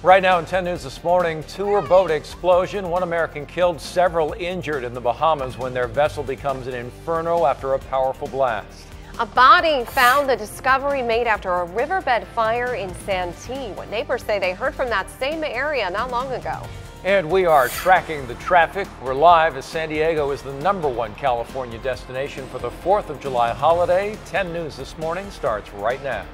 Right now in 10 News this morning, tour boat explosion. One American killed, several injured in the Bahamas when their vessel becomes an inferno after a powerful blast. A body found, the discovery made after a riverbed fire in Santee. What neighbors say they heard from that same area not long ago. And we are tracking the traffic. We're live as San Diego is the #1 California destination for the 4th of July holiday. 10 News this morning starts right now.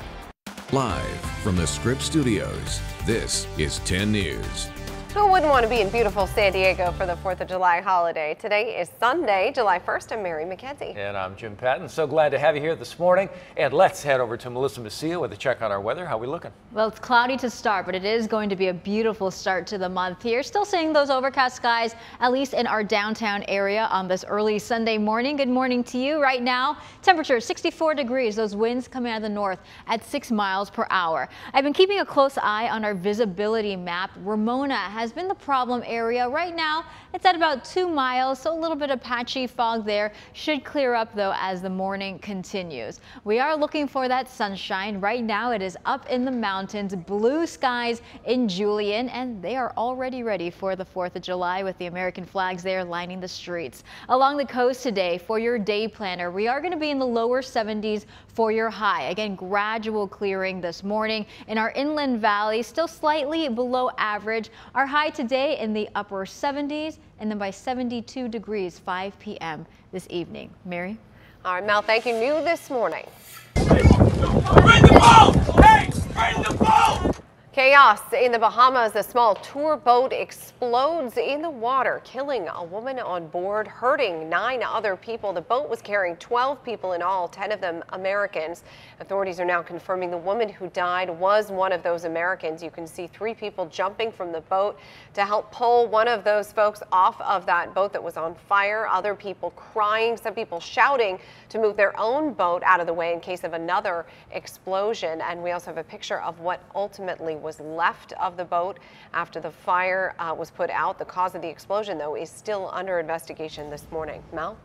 Live from the Scripps Studios, this is 10 News. Who wouldn't want to be in beautiful San Diego for the 4th of July holiday? Today is Sunday, July 1st. I'm Mary McKenzie. And I'm Jim Patton. So glad to have you here this morning. And let's head over to Melissa Messia with a check on our weather. How are we looking? Well, it's cloudy to start, but it is going to be a beautiful start to the month here. Still seeing those overcast skies, at least in our downtown area on this early Sunday morning. Good morning to you. Right now, temperature 64 degrees. Those winds coming out of the north at 6 miles per hour. I've been keeping a close eye on our visibility map. Ramona has been the problem area. Right now, it's at about 2 miles, so a little bit of patchy fog there. Should clear up, though, as the morning continues. We are looking for that sunshine. Right now, it is up in the mountains, blue skies in Julian, and they are already ready for the 4th of July with the American flags there lining the streets. Along the coast today, for your day planner, we are going to be in the lower 70s for your high. Again, gradual clearing this morning. In our inland valley, still slightly below average. Our high today in the upper 70s, and then by 72 degrees 5 p.m. this evening. Mary? All right, Mel, thank you. New this morning. Bring the boat! Hey, bring the boat! Chaos in the Bahamas. A small tour boat explodes in the water, killing a woman on board, hurting 9 other people. The boat was carrying 12 people in all, 10 of them Americans. Authorities are now confirming the woman who died was one of those Americans. You can see 3 people jumping from the boat to help pull one of those folks off of that boat that was on fire. Other people crying, some people shouting to move their own boat out of the way in case of another explosion. And we also have a picture of what ultimately was left of the boat after the fire was put out. The cause of the explosion, though, is still under investigation this morning. Mel?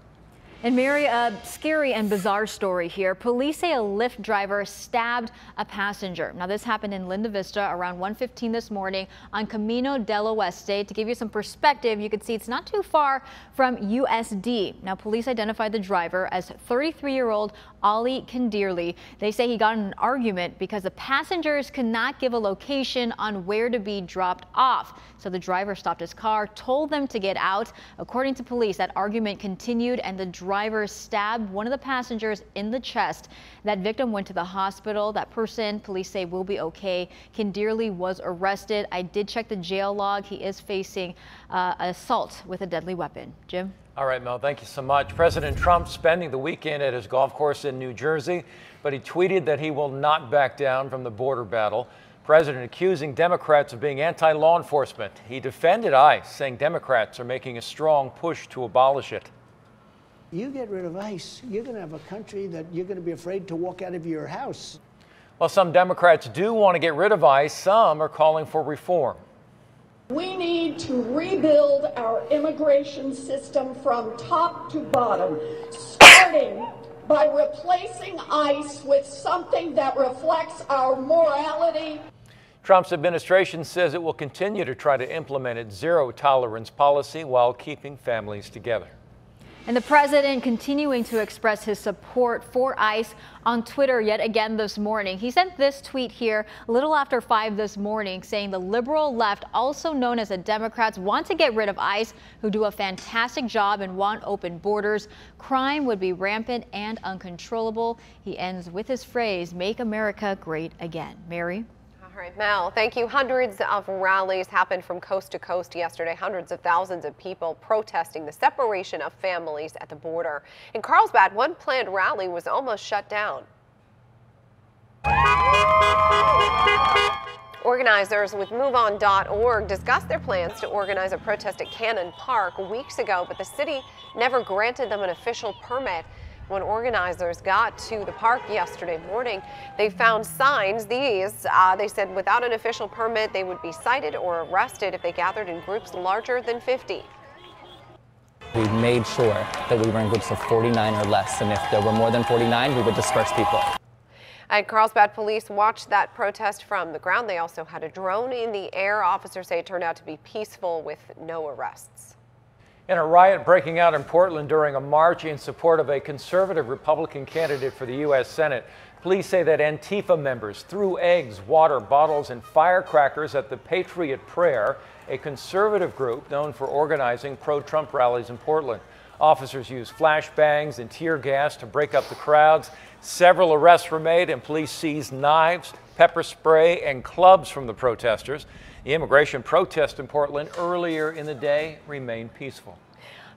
And Mary, a scary and bizarre story here. Police say a Lyft driver stabbed a passenger. Now, this happened in Linda Vista around 1:15 this morning on Camino del Oeste. To give you some perspective, you can see it's not too far from USD. Now, police identified the driver as 33-year-old Ali Kandirli. They say he got in an argument because the passengers could not give a location on where to be dropped off. So the driver stopped his car, told them to get out. According to police, that argument continued and the driver stabbed one of the passengers in the chest. That victim went to the hospital. That person, police say, will be okay. Kandirli was arrested. I did check the jail log. He is facing assault with a deadly weapon. Jim? All right, Mel, thank you so much. President Trump spending the weekend at his golf course in New Jersey, but he tweeted that he will not back down from the border battle. President accusing Democrats of being anti-law enforcement. He defended ICE, saying Democrats are making a strong push to abolish it. You get rid of ICE, you're going to have a country that you're going to be afraid to walk out of your house. Well, some Democrats do want to get rid of ICE. Some are calling for reform. We need to rebuild our immigration system from top to bottom, starting by replacing ICE with something that reflects our morality. Trump's administration says it will continue to try to implement its zero-tolerance policy while keeping families together. And the president continuing to express his support for ICE on Twitter yet again this morning. He sent this tweet here a little after 5 this morning saying the liberal left, also known as the Democrats, want to get rid of ICE, who do a fantastic job and want open borders. Crime would be rampant and uncontrollable. He ends with his phrase, "Make America Great Again." Mary? All right, Mel, thank you. Hundreds of rallies happened from coast to coast yesterday. Hundreds of thousands of people protesting the separation of families at the border. In Carlsbad, one planned rally was almost shut down. Organizers with MoveOn.org discussed their plans to organize a protest at Cannon Park weeks ago, but the city never granted them an official permit. When organizers got to the park yesterday morning, they found signs. They said without an official permit, they would be cited or arrested if they gathered in groups larger than 50. We made sure that we were in groups of 49 or less, and if there were more than 49, we would disperse people. And Carlsbad police watched that protest from the ground. They also had a drone in the air. Officers say it turned out to be peaceful with no arrests. In a riot breaking out in Portland during a march in support of a conservative Republican candidate for the U.S. Senate, police say that Antifa members threw eggs, water bottles, and firecrackers at the Patriot Prayer, a conservative group known for organizing pro-Trump rallies in Portland. Officers used flashbangs and tear gas to break up the crowds. Several arrests were made, and police seized knives, pepper spray, and clubs from the protesters. The immigration protest in Portland earlier in the day remained peaceful.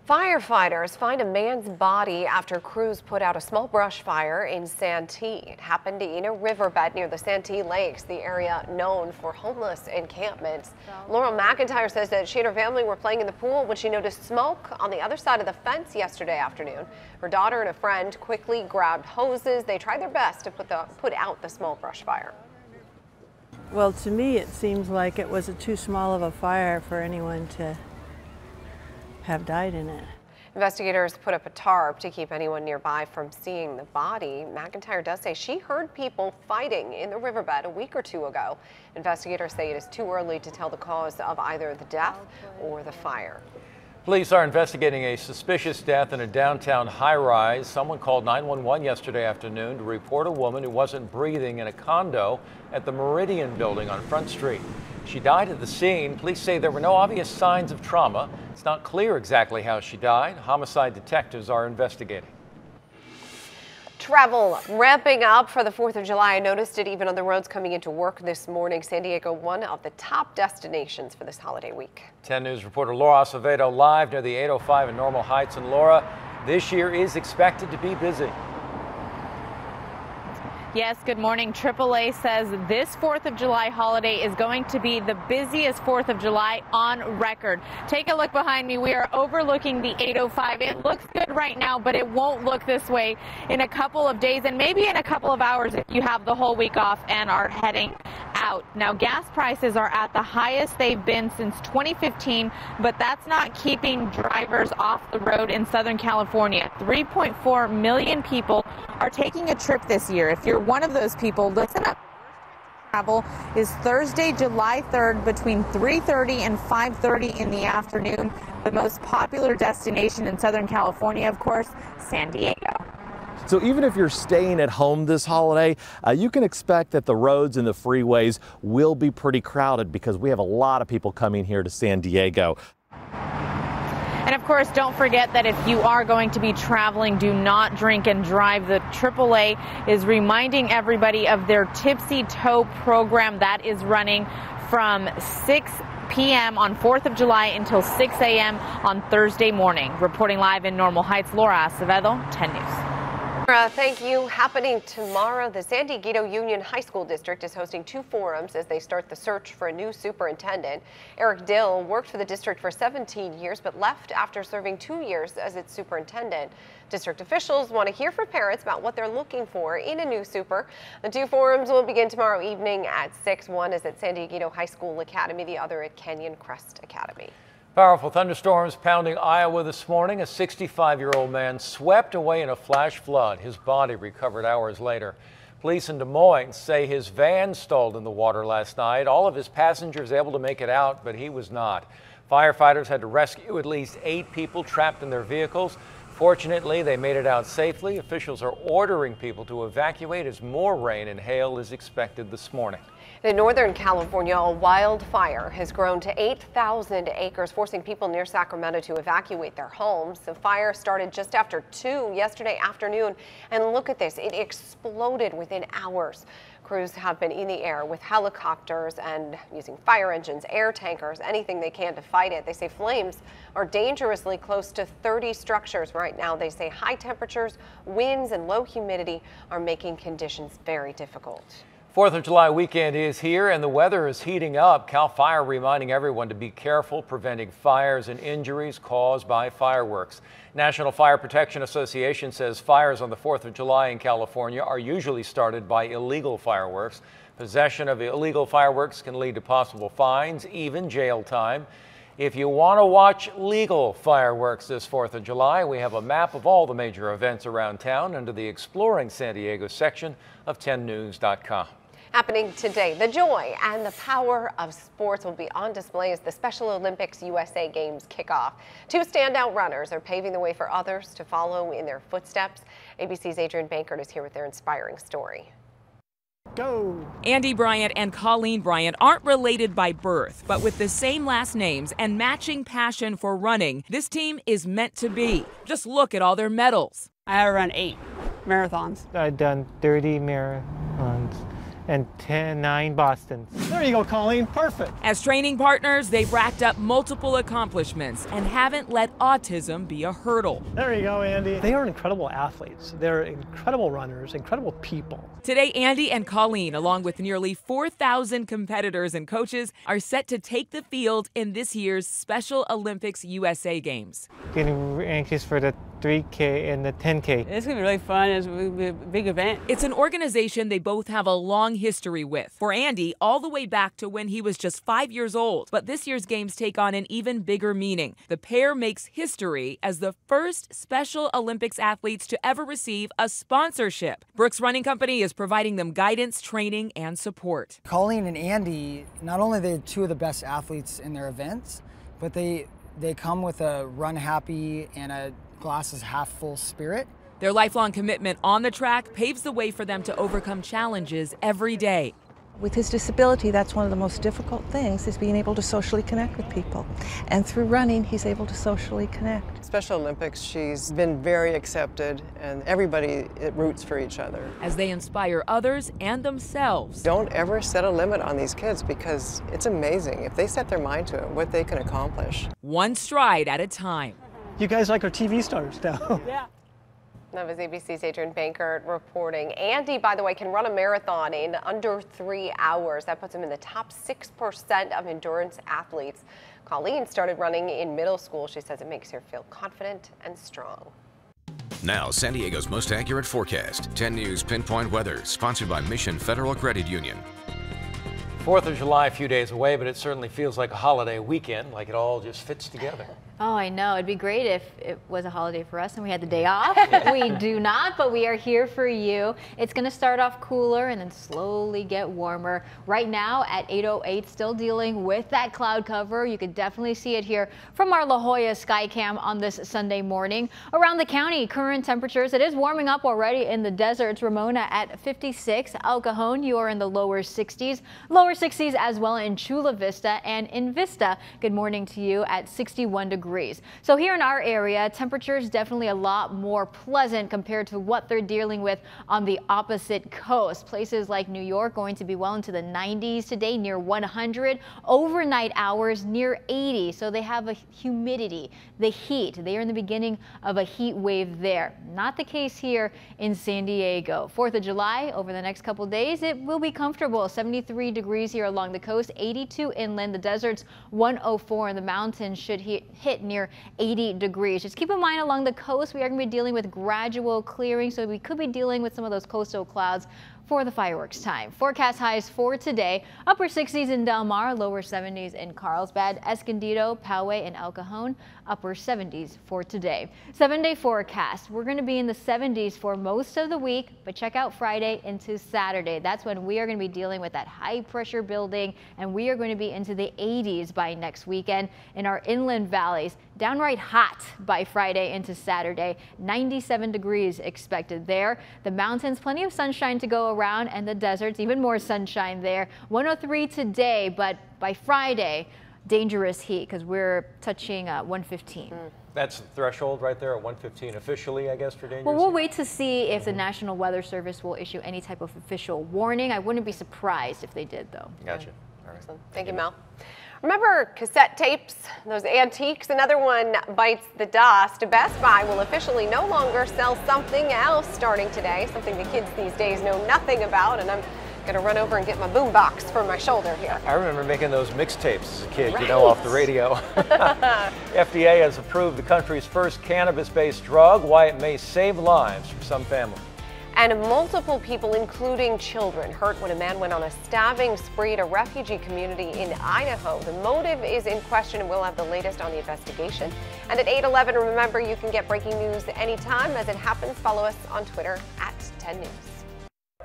Firefighters find a man's body after crews put out a small brush fire in Santee. It happened in a riverbed near the Santee Lakes, the area known for homeless encampments. Laurel McIntyre says that she and her family were playing in the pool when she noticed smoke on the other side of the fence yesterday afternoon. Her daughter and a friend quickly grabbed hoses. They tried their best to put out the small brush fire. Well, to me, it seems like it was too small of a fire for anyone to have died in it. Investigators put up a tarp to keep anyone nearby from seeing the body. McIntyre does say she heard people fighting in the riverbed a week or two ago. Investigators say it is too early to tell the cause of either the death or the fire. Police are investigating a suspicious death in a downtown high-rise. Someone called 911 yesterday afternoon to report a woman who wasn't breathing in a condo at the Meridian building on Front Street. She died at the scene. Police say there were no obvious signs of trauma. It's not clear exactly how she died. Homicide detectives are investigating. Travel ramping up for the 4th of July. I noticed it even on the roads coming into work this morning. San Diego, one of the top destinations for this holiday week. 10 News reporter Laura Acevedo live near the 805 in Normal Heights. And Laura, this year is expected to be busy. Yes, good morning. AAA says this 4th of July holiday is going to be the busiest 4th of July on record. Take a look behind me. We are overlooking the 805. It looks good right now, but it won't look this way in a couple of days and maybe in a couple of hours if you have the whole week off and are heading out. Now, gas prices are at the highest they've been since 2015, but that's not keeping drivers off the road in Southern California. 3.4 million people are taking a trip this year. If you're one of those people, listen up. Travel is Thursday, July 3rd between 3:30 and 5:30 in the afternoon. The most popular destination in Southern California, of course, San Diego. So even if you're staying at home this holiday, you can expect that the roads and the freeways will be pretty crowded because we have a lot of people coming here to San Diego. And of course, don't forget that if you are going to be traveling, do not drink and drive. The AAA is reminding everybody of their Tipsy Toe program that is running from 6 p.m. on 4th of July until 6 a.m. on Thursday morning. Reporting live in Normal Heights, Laura Acevedo, 10 News. Thank you. Happening tomorrow, the San Diego Union High School District is hosting 2 forums as they start the search for a new superintendent. Eric Dill worked for the district for 17 years but left after serving 2 years as its superintendent. District officials want to hear from parents about what they're looking for in a new super. The 2 forums will begin tomorrow evening at 6. One is at San Diego High School Academy, the other at Canyon Crest Academy. Powerful thunderstorms pounding Iowa this morning. A 65-year-old man swept away in a flash flood. His body recovered hours later. Police in Des Moines say his van stalled in the water last night. All of his passengers able to make it out, but he was not. Firefighters had to rescue at least 8 people trapped in their vehicles. Fortunately, they made it out safely. Officials are ordering people to evacuate as more rain and hail is expected this morning. In Northern California, a wildfire has grown to 8,000 acres, forcing people near Sacramento to evacuate their homes. The fire started just after 2 yesterday afternoon, and look at this, it exploded within hours. Crews have been in the air with helicopters and using fire engines, air tankers, anything they can to fight it. They say flames are dangerously close to 30 structures right now. They say high temperatures, winds, and low humidity are making conditions very difficult. 4th of July weekend is here and the weather is heating up. CAL FIRE reminding everyone to be careful, preventing fires and injuries caused by fireworks. National Fire Protection Association says fires on the 4th of July in California are usually started by illegal fireworks. Possession of illegal fireworks can lead to possible fines, even jail time. If you want to watch legal fireworks this 4th of July, we have a map of all the major events around town under the Exploring San Diego section of 10news.com. Happening today, the joy and the power of sports will be on display as the Special Olympics USA Games kick off. Two standout runners are paving the way for others to follow in their footsteps. ABC's Adrian Bankert is here with their inspiring story. Go! Andy Bryant and Colleen Bryant aren't related by birth, but with the same last names and matching passion for running, this team is meant to be. Just look at all their medals. I have run 8 marathons. I've done 30 marathons and 9 Bostons. There you go, Colleen. Perfect. As training partners, they've racked up multiple accomplishments and haven't let autism be a hurdle. There you go, Andy. They are incredible athletes. They're incredible runners, incredible people. Today, Andy and Colleen, along with nearly 4,000 competitors and coaches, are set to take the field in this year's Special Olympics USA Games. Getting anxious for the 3K and the 10K. It's going to be really fun. It's a big event. It's an organization they both have a long history with. For Andy, all the way back to when he was just 5 years old. But this year's games take on an even bigger meaning. The pair makes history as the first Special Olympics athletes to ever receive a sponsorship. Brooks Running Company is providing them guidance, training, and support. Colleen and Andy, not only are they two of the best athletes in their events, but they come with a run happy and a glasses half full spirit. Their lifelong commitment on the track paves the way for them to overcome challenges every day. With his disability, that's one of the most difficult things, is being able to socially connect with people. And through running, he's able to socially connect. Special Olympics, she's been very accepted, and everybody roots for each other. As they inspire others and themselves. Don't ever set a limit on these kids, because it's amazing. If they set their mind to it, what they can accomplish. One stride at a time. You guys like our TV stars now. Yeah. That was ABC's Adrian Bankert reporting. Andy, by the way, can run a marathon in under 3 hours. That puts him in the top 6% of endurance athletes. Colleen started running in middle school. She says it makes her feel confident and strong. Now, San Diego's most accurate forecast. 10 News Pinpoint Weather, sponsored by Mission Federal Credit Union. 4th of July, a few days away, but it certainly feels like a holiday weekend, like it all just fits together. Oh, I know. It'd be great if it was a holiday for us and we had the day off. We do not, but we are here for you. It's going to start off cooler and then slowly get warmer. Right now at 8:08, still dealing with that cloud cover. You could definitely see it here from our La Jolla Skycam on this Sunday morning. Around the county, current temperatures, it is warming up already in the deserts. Ramona at 56. El Cajon, you are in the lower 60s. Lower 60s as well in Chula Vista, and in Vista, good morning to you at 61 degrees. So here in our area, temperatures definitely a lot more pleasant compared to what they're dealing with on the opposite coast. Places like New York going to be well into the 90s today, near 100. Overnight hours near 80. So they have a humidity, the heat. They are in the beginning of a heat wave there. Not the case here in San Diego. 4th of July, over the next couple days, it will be comfortable. 73 degrees here along the coast, 82 inland, the deserts 104, and the mountains should hit near 80 degrees. Just keep in mind along the coast, we are going to be dealing with gradual clearing, so we could be dealing with some of those coastal clouds for the fireworks time. Forecast highs for today, upper 60s in Del Mar, lower 70s in Carlsbad, Escondido, Poway, and El Cajon, upper 70s for today. 7-day forecast. We're going to be in the 70s for most of the week, but check out Friday into Saturday. That's when we are going to be dealing with that high pressure building, and we are going to be into the 80s by next weekend in our inland valleys. Downright hot by Friday into Saturday. 97 degrees expected there. The mountains, plenty of sunshine to go around, and the deserts, even more sunshine there. 103 today, but by Friday, dangerous heat because we're touching 115. That's the threshold right there at 115 officially, I guess, for dangerous. Well, we'll wait to see if the National Weather Service will issue any type of official warning. I wouldn't be surprised if they did, though. Gotcha. All right. Awesome. Thank you, Mel. Remember cassette tapes, those antiques? Another one bites the dust. Best Buy will officially no longer sell something else starting today, something the kids these days know nothing about, and I'm going to run over and get my boom box for my shoulder here. I remember making those mixtapes as a kid, right. You know, off the radio. FDA has approved the country's first cannabis-based drug, why it may save lives for some families. And multiple people, including children, hurt when a man went on a stabbing spree at a refugee community in Idaho. The motive is in question, and we'll have the latest on the investigation. And at 8:11, remember, you can get breaking news anytime as it happens. Follow us on Twitter at 10 News.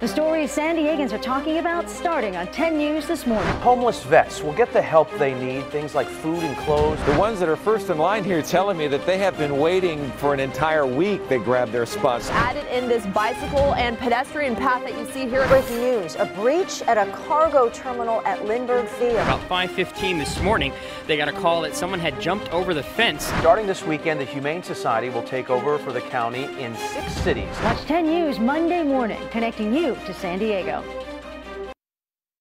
The stories San Diegans are talking about starting on 10 News this morning. Homeless vets will get the help they need, things like food and clothes. The ones that are first in line here telling me that they have been waiting for an entire week. They grabbed their spots. Added in this bicycle and pedestrian path that you see here. Breaking news, a breach at a cargo terminal at Lindbergh Field. About 5:15 this morning, they got a call that someone had jumped over the fence. Starting this weekend, the Humane Society will take over for the county in 6 cities. Watch 10 News Monday morning, connecting you to San Diego.